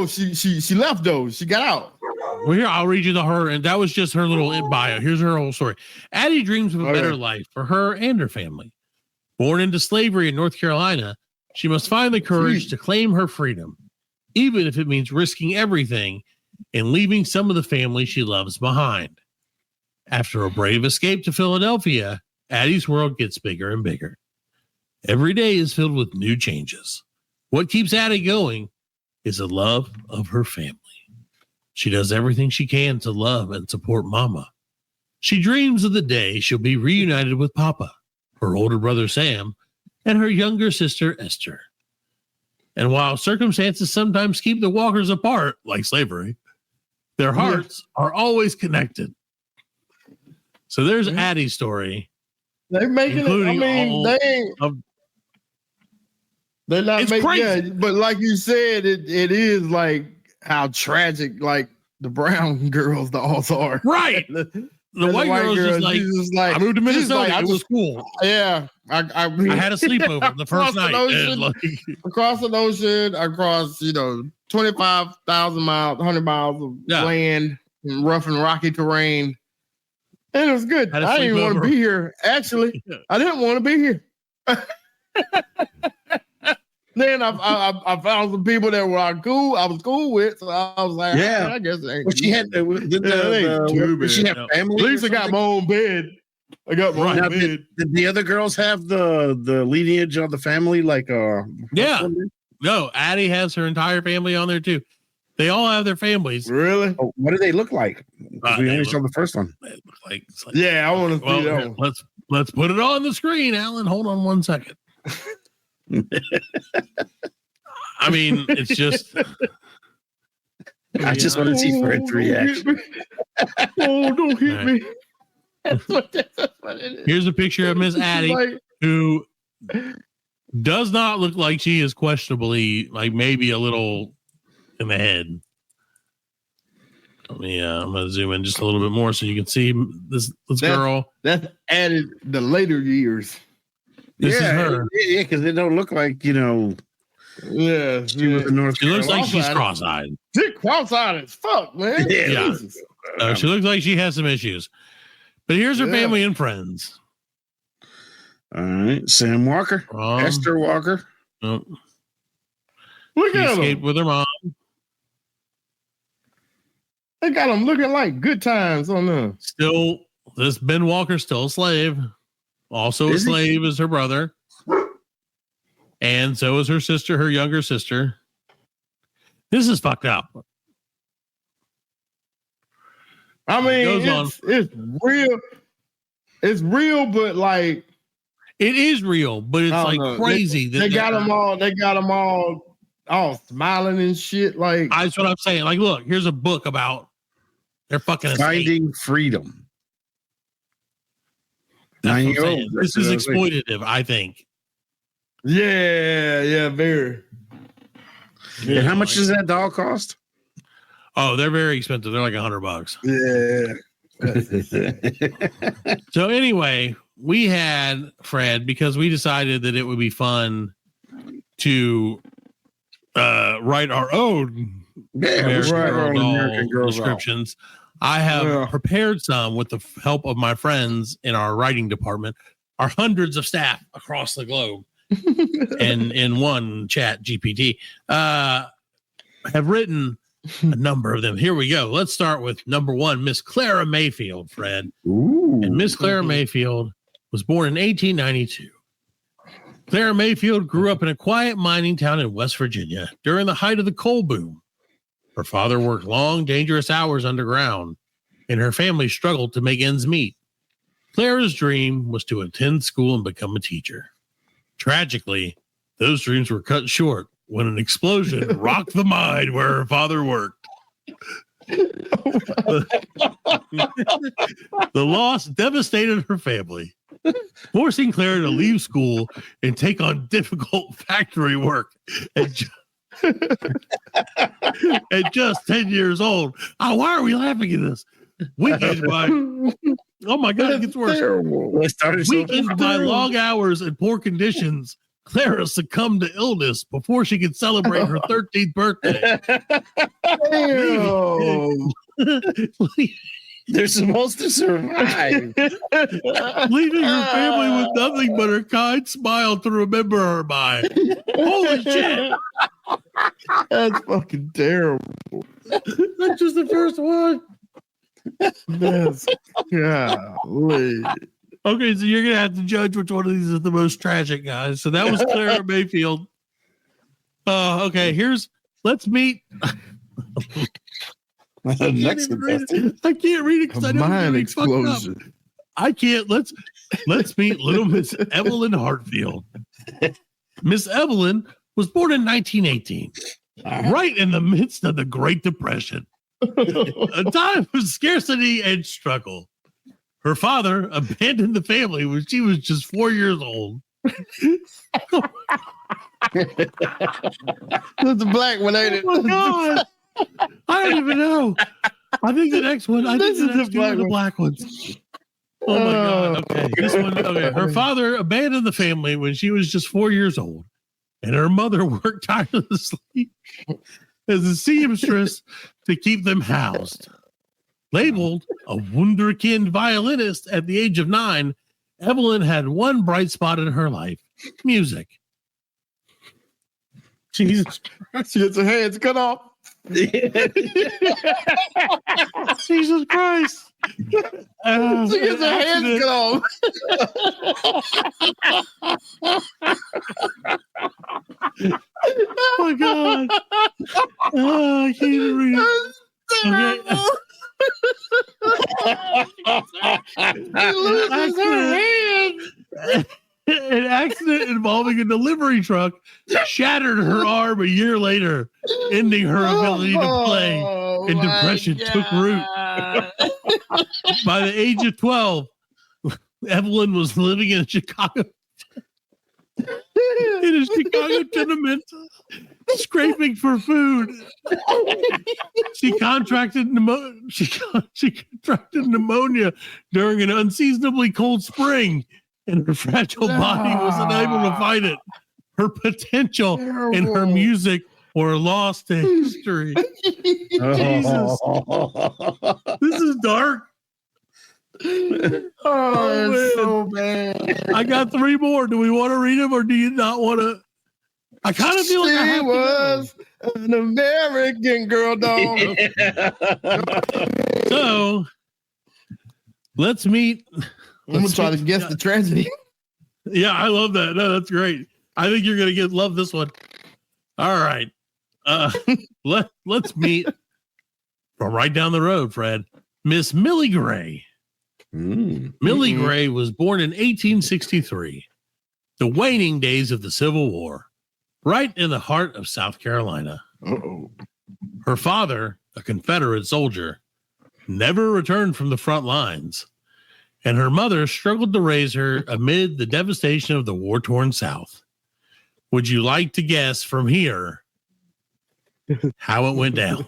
she left though. She got out. Well, here, I'll read you her, and that was just her little bio. Here's her whole story. Addie dreams of a better life for her and her family. Born into slavery in North Carolina, she must find the courage to claim her freedom, even if it means risking everything and leaving some of the family she loves behind. After a brave escape to Philadelphia, Addie's world gets bigger and bigger. Every day is filled with new changes. What keeps Addie going is the love of her family. She does everything she can to love and support Mama. She dreams of the day she'll be reunited with Papa, her older brother Sam, and her younger sister Esther. And while circumstances sometimes keep the Walkers apart, like slavery, their hearts are always connected. So there's Addie's story. They're making it. I mean, they're not making it. But like you said, it is like how tragic, like the brown girls dolls are. Right. The white girls just like I moved to Minnesota. It was cool. Yeah. I had a sleepover the first night. Across the ocean, across 25,000 miles, 100 miles of land, rough and rocky terrain. And it was good. I didn't want to be here. Actually, I didn't want to be here. Then I found some people that were cool. I was cool with, so I was like, yeah, I guess it ain't. But she had did she have family? At least I got my own bed. I got my own bed. Did the other girls have the lineage of the family? Like, yeah, no. Addie has her entire family on there too. They all have their families. Really? Oh, what do they look like? We only saw the first one. They look like yeah, I want to see that one. Let's put it on the screen, Alan. Hold on 1 second. I mean, it's just. I just want to see Fred's reaction. Don't hit me. That's what it is. Here's a picture of Miss Addie, who does not look like she is questionably, like maybe a little in the head. I'm gonna zoom in just a little bit more so you can see this girl. That's added the later years. This is her. Yeah, because they don't look like Yeah, she was in North Carolina. She looks like she's cross-eyed. She's cross-eyed as fuck, man. Yeah. She looks like she has some issues. But here's her family and friends. All right, Sam Walker, Esther Walker. Look at escaped with her mom. They got them looking like good times on them. Still, this Ben Walker's still a slave. Also a slave is her brother. And so is her sister, her younger sister. This is fucked up. I mean, it's real. It's real, but like it is real, but it's like crazy. They got them all smiling and shit. Like that's what I'm saying. Like, look, here's a book about their fucking finding freedom. This is exploitative, I think. Yeah, very. Yeah. And how much does that doll cost? Oh, they're very expensive. They're like $100. Yeah. So anyway, we had Fred because we decided that it would be fun to write our own American Girl descriptions. I have prepared some with the help of my friends in our writing department, our hundreds of staff across the globe, and in one chat GPT, have written a number of them. Here we go. Let's start with number one, Miss Clara Mayfield, Fred. Ooh. And Miss Clara Mayfield was born in 1892. Clara Mayfield grew up in a quiet mining town in West Virginia during the height of the coal boom. Her father worked long, dangerous hours underground, and her family struggled to make ends meet. Clara's dream was to attend school and become a teacher. Tragically, those dreams were cut short when an explosion rocked the mine where her father worked. The loss devastated her family, forcing Clara to leave school and take on difficult factory work at just 10 years old. Oh, why are we laughing at this? Weakened by, oh my God, it gets worse. Weakened by long hours and poor conditions, Clara succumbed to illness before she could celebrate her 13th birthday. They're supposed to survive. Leaving her family with nothing but her kind smile to remember her by. Holy shit! That's fucking terrible. That's just the first one. That's golly. Okay, so you're gonna have to judge which one of these is the most tragic, guys. So that was Clara Mayfield. Okay, let's meet. Next I can't read it because I know Mind it's explosion. I can't. Let's meet little Miss Evelyn Hartfield. Miss Evelyn was born in 1918, right in the midst of the Great Depression, a time of scarcity and struggle. Her father abandoned the family when she was just 4 years old. That's a black one, ain't it? Oh my God. I don't even know. I think the next one. I think the next two are the black ones. Oh my God. Okay. This one. Okay. Her father abandoned the family when she was just 4 years old, and her mother worked tirelessly as a seamstress to keep them housed. Labeled a wunderkind violinist at the age of 9, Evelyn had one bright spot in her life: music. Jesus Christ. She gets her hands cut off. Jesus Christ. She gets her hands cut off. Oh my God. Oh, I can't even read it. Okay. An accident involving a delivery truck shattered her arm a year later, ending her ability to play, and depression took root. By the age of 12, Evelyn was living in a Chicago tenement, scraping for food. She contracted pneumonia during an unseasonably cold spring, and her fragile body was unable to fight it. Her potential and her music were lost to history. Jesus. This is dark. Oh, it's so bad. I got 3 more. Do we want to read them, or do you not want to? I kind of feel like I have was an American girl, dog. So let's meet. I'm gonna try to guess the tragedy. Yeah, I love that. No, that's great. I think you're gonna love this one. All right. Let's meet from right down the road, Fred. Miss Millie Gray. Millie Gray was born in 1863, the waning days of the Civil War, right in the heart of South Carolina. Her father, a Confederate soldier, never returned from the front lines, and her mother struggled to raise her amid the devastation of the war-torn South. Would you like to guess from here how it went down?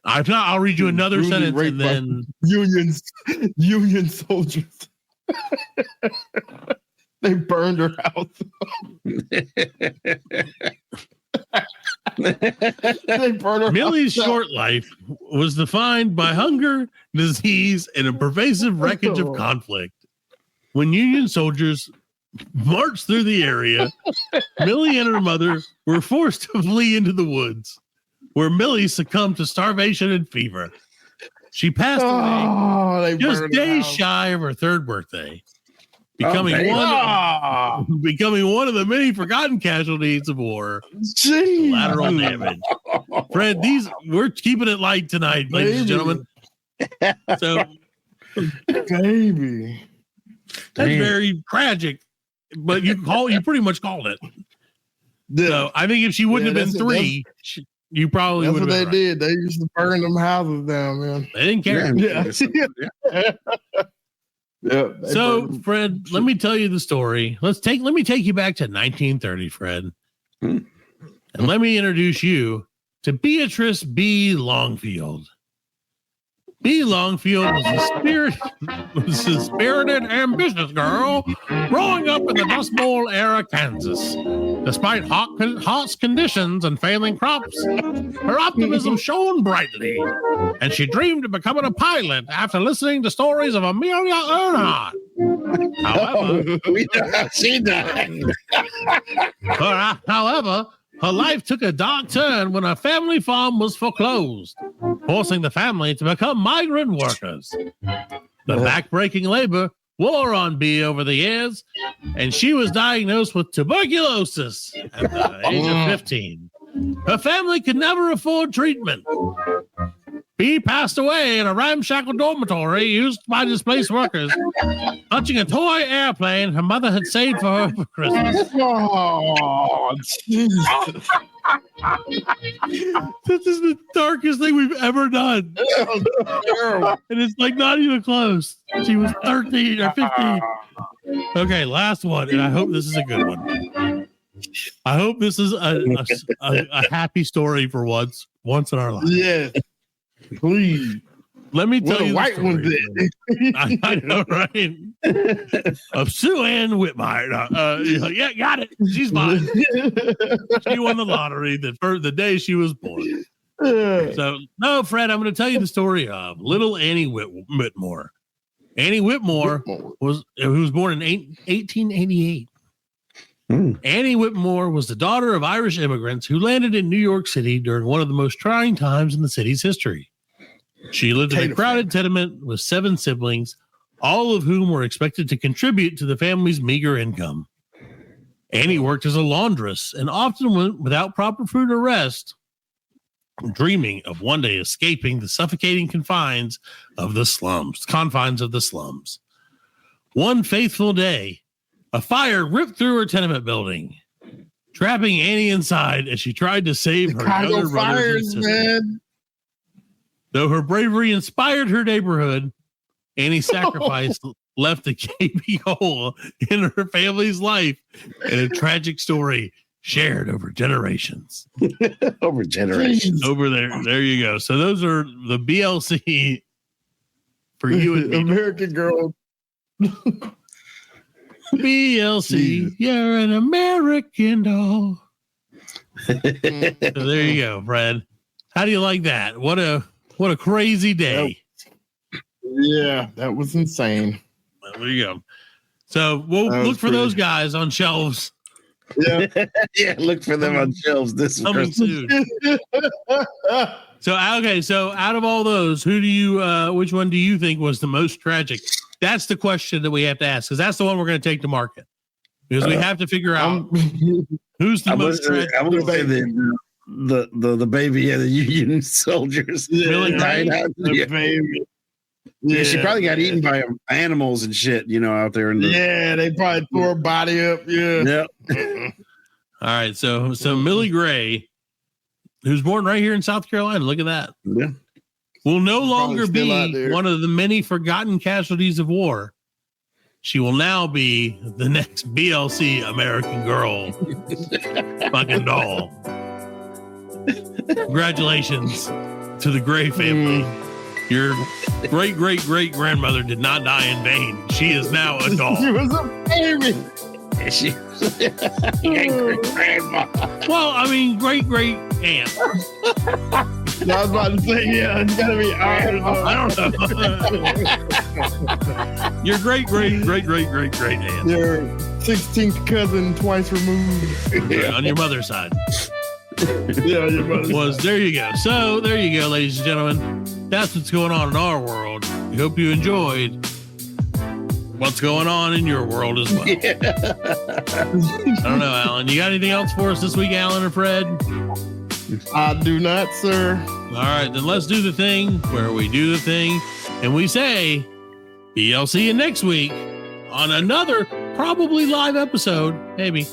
If not, I'll read you another sentence and then Union soldiers. They burned her house. Millie's short life was defined by hunger, disease, and a pervasive wreckage of conflict. When Union soldiers marched through the area, Millie and her mother were forced to flee into the woods, where Millie succumbed to starvation and fever. She passed away just days shy of her 3rd birthday. becoming one of the many forgotten casualties of war. Collateral damage. Fred, we're keeping it light tonight, ladies and gentlemen. So, baby, that's very tragic, but you pretty much called it. Yeah. So I think if she wouldn't have been 3, you probably would have. That's what they did. They used to burn them houses down, man. They didn't care. Yeah. So, Fred, let me tell you the story. Let me take you back to 1930, Fred, and let me introduce you to Beatrice B. Longfield. B. Longfield was a spirited, ambitious girl growing up in the Dust Bowl era Kansas. Despite hot conditions and failing crops, her optimism shone brightly, and she dreamed of becoming a pilot after listening to stories of Amelia Earhart. However, her life took a dark turn when her family farm was foreclosed, forcing the family to become migrant workers. The backbreaking labor wore on B over the years, and she was diagnosed with tuberculosis at the age of 15. Her family could never afford treatment. B passed away in a ramshackle dormitory used by displaced workers, touching a toy airplane her mother had saved for her for Christmas. Oh, Jesus. This is the darkest thing we've ever done. And it's like not even close. She was 13 or 15. Okay, last one, and I hope this is a good one. I hope this is a happy story for once in our lives. Yes. Please. Let me tell you. White one did. I know, right? Of Sue Ann Whitmire. Yeah, got it. She's mine. She won the lottery the day she was born. So, no, Fred, I'm going to tell you the story of little Annie Whitmore. Annie Whitmore was born in 1888. Annie Whitmore was the daughter of Irish immigrants who landed in New York City during one of the most trying times in the city's history. She lived in a crowded tenement with 7 siblings, all of whom were expected to contribute to the family's meager income. Annie worked as a laundress and often went without proper food or rest, dreaming of one day escaping the suffocating confines of the slums. One faithful day, a fire ripped through her tenement building, trapping Annie inside as she tried to save her younger brothers and sisters. Man. Though her bravery inspired her neighborhood, Annie's sacrifice left a gaping hole in her family's life and a tragic story shared over generations. Over there you go. So those are the BLC for you and me. American Girl. BLC, you're an American doll. So there you go, Fred. How do you like that? What a crazy day. Yeah, that was insane. Well, there you go. So we'll look for those guys on shelves. Yeah. Yeah, look for them on shelves this coming soon. So out of all those, which one do you think was the most tragic? That's the question that we have to ask, because that's the one we're going to take to market. Because we have to figure out who's the most tragic. I'm going to say the baby and the Union soldiers. Really died out. The baby. Yeah, she probably got eaten by animals and shit, out there in the. Yeah, they probably tore her body up. Yeah. Yep. All right, so Millie Gray, who's born right here in South Carolina, look at that. Yeah. Will no longer be one of the many forgotten casualties of war. She will now be the next BLC American Girl fucking doll. Congratulations to the Gray family. Your great-great-great-grandmother did not die in vain. She is now a doll. She was a baby. She was great-grandma. Well, I mean, great-great-aunt. I was about to say, yeah, it's got to be ours. I don't know. Your great-great-great-great-great-great-aunt. Your 16th cousin twice removed. On your mother's side. Yeah, your mother's There you go. So, there you go, ladies and gentlemen. That's what's going on in our world. We hope you enjoyed what's going on in your world as well. Yeah. I don't know, Alan. You got anything else for us this week, Alan or Fred? I do not, sir. All right, then let's do the thing where we do the thing and we say, I'll see you next week on another probably live episode, maybe,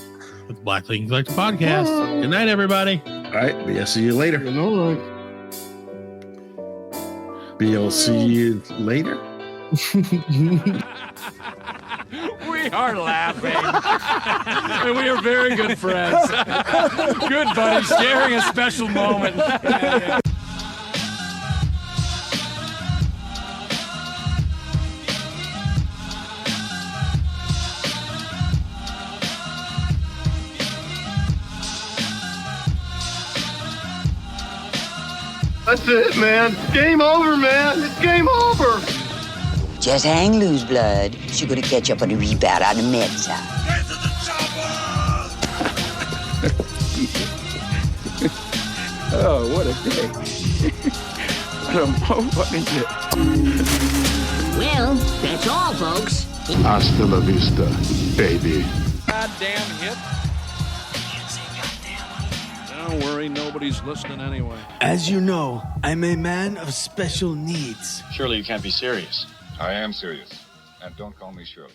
with the Black Lincoln Collective Podcast. Good night, everybody. All right. I'll see you later. You know, I'll see you later. We are laughing. And we are very good friends. Good buddies, sharing a special moment. That's it, man. Game over, man. It's game over. Just hang loose, blood. She's gonna catch up on the rebound on the med side. Get to the chopper! Oh, what a day. What a motherfucking day. Well, that's all, folks. Hasta la vista, baby. Goddamn hit. Don't worry, nobody's listening anyway. As you know, I'm a man of special needs. Surely you can't be serious. I am serious. And don't call me Shirley.